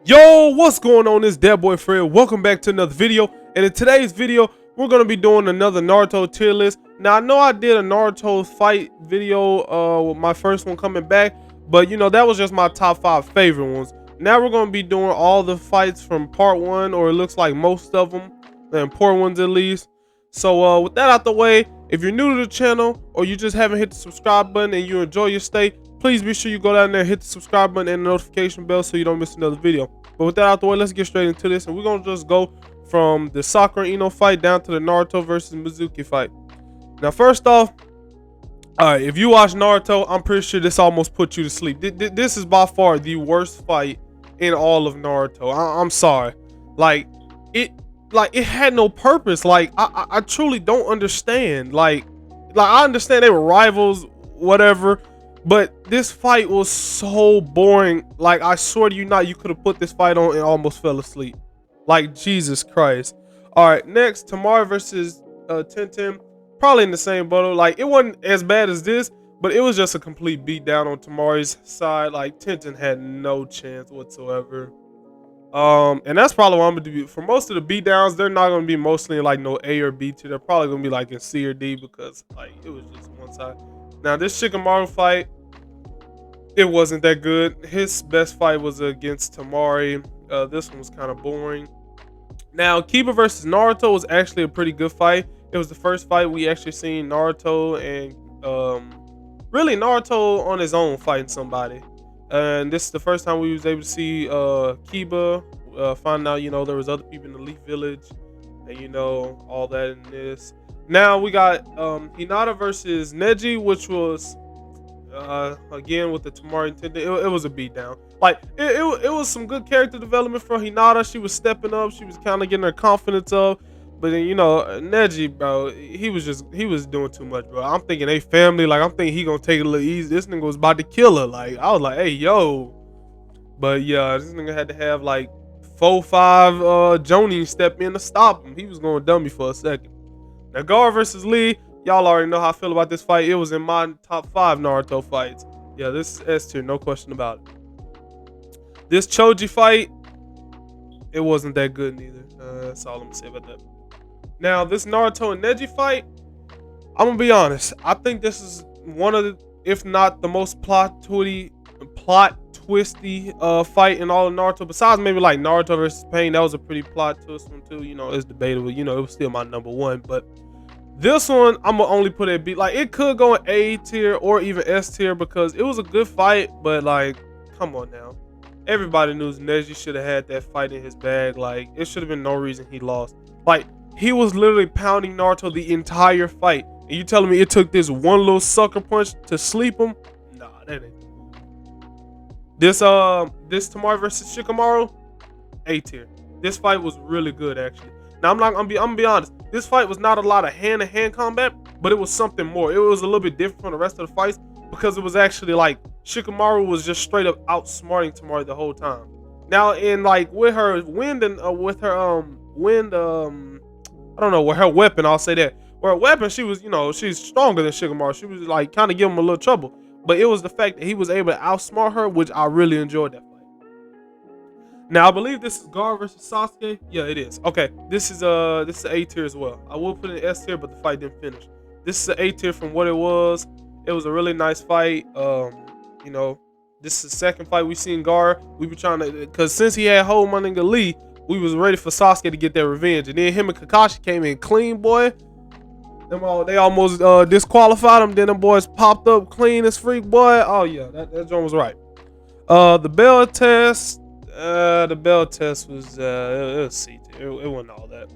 Yo, what's going on? It's that boy Fred. Welcome back to another video. And in today's video, we're gonna be doing another Naruto tier list. Now I know I did a Naruto fight video with my first one coming back, but you know that was just my top 5 favorite ones. Now we're gonna be doing all the fights from part 1, or it looks like most of them, the important ones at least. So with that out the way, if you're new to the channel or you just haven't hit the subscribe button and you enjoy your stay, please be sure you go down there, hit the subscribe button and the notification bell so you don't miss another video. But with that out the way, let's get straight into this, and we're gonna just go from the Sakura and Ino fight down to the Naruto versus Mizuki fight. Now first off, alright, if you watch Naruto, I'm pretty sure this almost put you to sleep. This is by far the worst fight in all of Naruto. I'm sorry. Like it had no purpose. Like I truly don't understand. Like I understand they were rivals, whatever, but this fight was so boring. Like I swear to you not, you could have put this fight on and almost fell asleep. Like Jesus Christ. All right, next, Tamara versus Tenten. Probably in the same boat. Like it wasn't as bad as this, but it was just a complete beatdown on Tamari's side. Like Tenten had no chance whatsoever. And that's probably what I'm gonna do. For most of the beat downs, they're not gonna be mostly in like no A or B tier. They're probably gonna be like in C or D, because like it was just one side. Now this Shikamaru fight, it wasn't that good. His best fight was against Tamari. This one was kind of boring. Now Kiba versus Naruto was actually a pretty good fight. It was the first fight we actually seen Naruto and really Naruto on his own fighting somebody. And this is the first time we was able to see Kiba find out, you know, there was other people in the Leaf Village, and you know, all that in this. Now we got Hinata versus Neji, which was again with the Tamari intended. It was a beatdown. Like it was some good character development for Hinata. She was stepping up. She was kind of getting her confidence up. But then, you know, Neji, bro, he was doing too much, bro. I'm thinking they family. Like, I'm thinking he gonna take it a little easy. This nigga was about to kill her. Like, I was like, hey, yo. But yeah, this nigga had to have like 4-5 Jonin step in to stop him. He was going dummy for a second. Now, Gar versus Lee. Y'all already know how I feel about this fight. It was in my top 5 Naruto fights. Yeah, this is S tier, no question about it. This Choji fight, it wasn't that good neither. That's all I'm gonna say about that. Now, this Naruto and Neji fight, I'm gonna be honest. I think this is one of the, if not the most plot twisty fight in all of Naruto. Besides maybe like Naruto versus Pain, that was a pretty plot twist one too. You know, it's debatable. You know, it was still my number 1. But this one, I'm gonna only put it B. Like it could go in A tier or even S tier because it was a good fight. But like, come on now. Everybody knew Neji should have had that fight in his bag. Like it should have been no reason he lost. Like he was literally pounding Naruto the entire fight, and you telling me it took this one little sucker punch to sleep him? Nah, that ain't. This Tamari versus Shikamaru, A tier. This fight was really good actually. Now I'm gonna be honest. This fight was not a lot of hand-to-hand combat, but it was something more. It was a little bit different from the rest of the fights because it was actually like Shikamaru was just straight up outsmarting Tamari the whole time. Now in like with her wind and with her I don't know, with her weapon, I'll say that. With her weapon, she was, you know, she's stronger than Shikamaru. She was like kind of giving him a little trouble. But it was the fact that he was able to outsmart her, which I really enjoyed that fight. Now I believe this is Gar versus Sasuke. Yeah, it is. Okay, this is A tier as well. I will put it in S tier, but the fight didn't finish. This is an A tier from what it was. It was a really nice fight. You know, this is the second fight we seen Gar. We were trying to, because since he had hold my nigga Lee, we was ready for Sasuke to get that revenge, and then him and Kakashi came in clean, boy. They almost disqualified him. Then them boys popped up clean as freak, boy. Oh yeah, that joint was right. The bell test was it was C tier. It wasn't all that.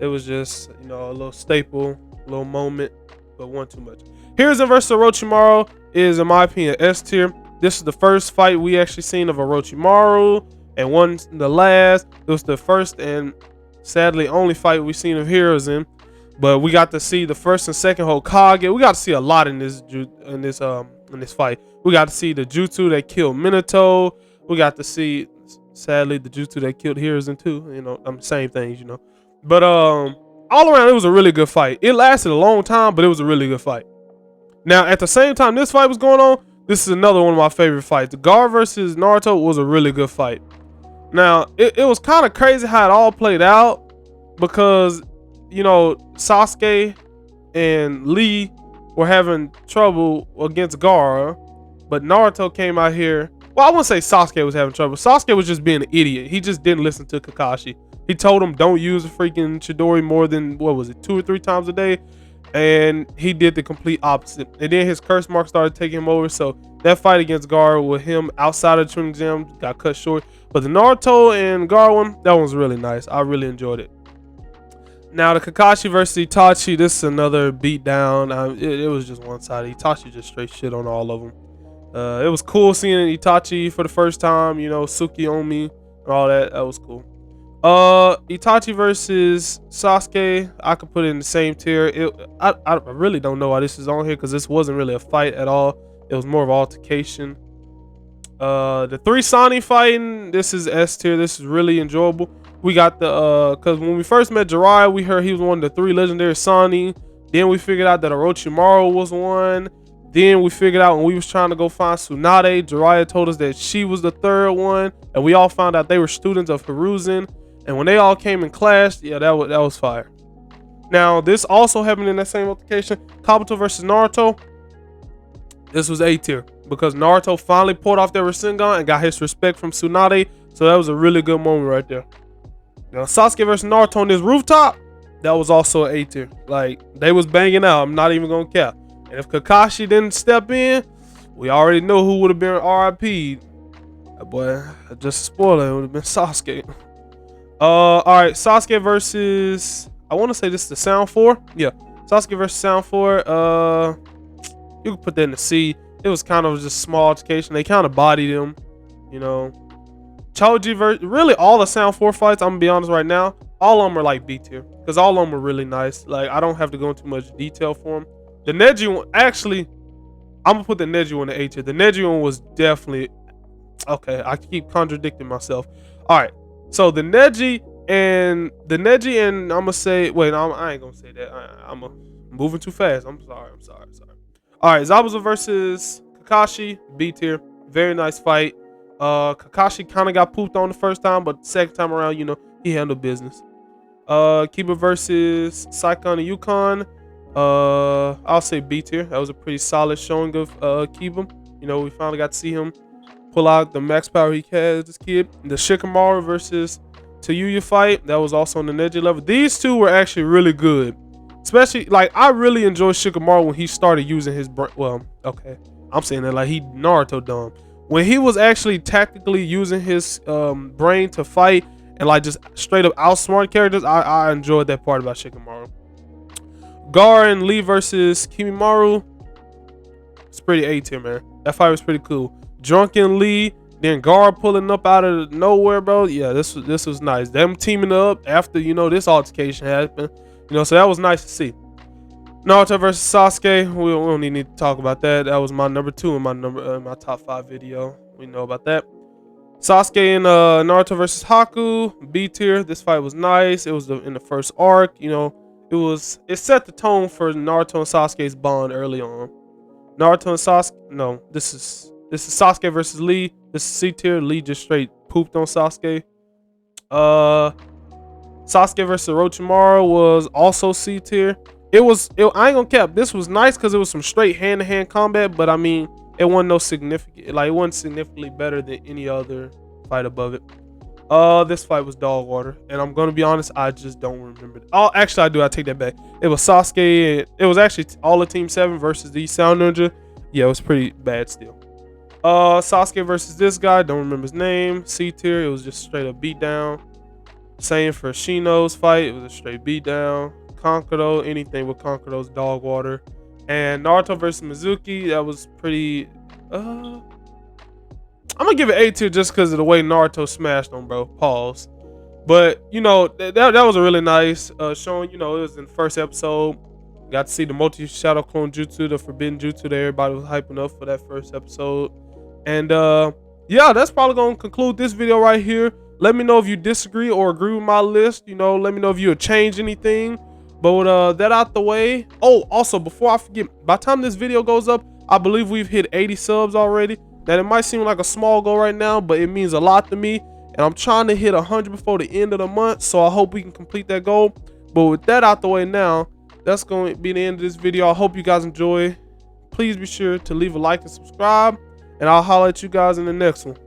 It was just, you know, a little staple, a little moment, but one too much. Hiruzen versus Orochimaru is, in my opinion, S tier. This is the first fight we actually seen of Orochimaru, and one the last. It was the first and sadly only fight we seen of Hiruzen. But we got to see the first and second Hokage. We got to see a lot in this fight. We got to see the jutsu that killed Minato. We got to see, sadly, the jutsu that killed Hiruzen too. You know, same things, you know. But all around, it was a really good fight. It lasted a long time, but it was a really good fight. Now, at the same time this fight was going on, this is another one of my favorite fights. The Gar versus Naruto was a really good fight. Now, it was kind of crazy how it all played out because, you know, Sasuke and Lee were having trouble against Gaara, but Naruto came out here. Well, I wouldn't say Sasuke was having trouble. Sasuke was just being an idiot. He just didn't listen to Kakashi. He told him don't use a freaking Chidori more than, what was it, 2 or 3 times a day, and he did the complete opposite. And then his curse mark started taking him over, so that fight against Gaara with him outside of the Training Gym got cut short. But the Naruto and Gaara one, that one was really nice. I really enjoyed it. Now the Kakashi versus Itachi, this is another beatdown. It was just one-sided. Itachi just straight shit on all of them. It was cool seeing Itachi for the first time, you know, Tsukiyomi and all that. That was cool. Itachi versus Sasuke, I could put it in the same tier. I really don't know why this is on here because this wasn't really a fight at all. It was more of altercation. The 3 Sani fighting, this is S tier. This is really enjoyable. We got the because when we first met Jiraiya, we heard he was one of the 3 legendary Sani. Then we figured out that Orochimaru was one. Then we figured out when we was trying to go find Tsunade, Jiraiya told us that she was the 3rd one, and we all found out they were students of Hiruzen. And when they all came and clashed, yeah, that was fire. Now this also happened in that same altercation. Kabuto versus Naruto. This was A tier because Naruto finally pulled off their Rasengan and got his respect from Tsunade. So that was a really good moment right there. Now Sasuke versus Naruto on this rooftop, that was also an A tier. Like, they was banging out. I'm not even gonna cap. And if Kakashi didn't step in, we already know who would have been RIP. Boy, just a spoiler, it would have been Sasuke. All right, Sasuke versus, I want to say this is the Sound 4. Yeah, Sasuke versus Sound 4. You can put that in the C. It was kind of just small altercation. They kind of bodied him, you know. Choji versus, really all the Sound 4 fights, I'm gonna be honest right now, all of them are like B tier because all of them were really nice. Like, I don't have to go into much detail for them. The Neji one, actually, I'm gonna put the Neji one in A tier. The Neji one was definitely, okay, I keep contradicting myself. All right, so the Neji and I'm gonna say, wait, no, I ain't gonna say that. I'm moving too fast. I'm sorry. All right, Zamasu versus Kakashi, B tier. Very nice fight. Kakashi kind of got pooped on the first time, but the second time around, you know, he handled business. Kiba versus Saikon and Yukon. I'll say B tier. That was a pretty solid showing of Kiba. You know, we finally got to see him pull out the max power he has, this kid. The Shikamaru versus Tayuya fight, that was also on the Neji level. These two were actually really good. Especially, like, I really enjoyed Shikamaru when he started using his brain. Well, okay, I'm saying that like he Naruto dumb. When he was actually tactically using his brain to fight and like just straight up outsmart characters, I enjoyed that part about Shikamaru. Gaara and Lee versus Kimimaro, it's pretty A tier, man. That fight was pretty cool. Drunken Lee, then Gaara pulling up out of nowhere, bro. Yeah, this was nice. Them teaming up after, you know, this altercation happened. You know, so that was nice to see. Naruto versus Sasuke, we don't even need to talk about that. That was my number 2 in my top 5 video. We know about that. Sasuke and Naruto versus Haku, B tier. This fight was nice. It was in the first arc. You know, it set the tone for Naruto and Sasuke's bond early on. Naruto and Sasuke, no, this is Sasuke versus Lee. This is C tier. Lee just straight pooped on Sasuke. Sasuke versus Orochimaru was also C tier. I ain't gonna cap. This was nice because it was some straight hand-to-hand combat, but I mean, it wasn't no significant. Like, it wasn't significantly better than any other fight above it. This fight was dog water, and I'm gonna be honest, I just don't remember. Oh, actually, I do. I take that back. It was Sasuke. It was actually all of Team 7 versus the Sound Ninja. Yeah, it was pretty bad still. Sasuke versus this guy. Don't remember his name. C tier. It was just straight up beat down. Same for Shino's fight. It was a straight beat down. Kankuro, anything with Kankuro's dog water. And Naruto versus Mizuki, that was pretty. I'm gonna give it A tier just because of the way Naruto smashed him, bro. Pause. But you know, that was a really nice showing. You know, it was in the first episode. Got to see the multi shadow clone jutsu, the forbidden jutsu that everybody was hyping up for that first episode. And yeah, that's probably gonna conclude this video right here. Let me know if you disagree or agree with my list. You know, let me know if you would change anything. But with that out the way. Oh, also, before I forget, by the time this video goes up, I believe we've hit 80 subs already. That it might seem like a small goal right now, but it means a lot to me. and I'm trying to hit 100 before the end of the month, so I hope we can complete that goal. But with that out the way now, that's going to be the end of this video. I hope you guys enjoy. Please be sure to leave a like and subscribe, and I'll holler at you guys in the next one.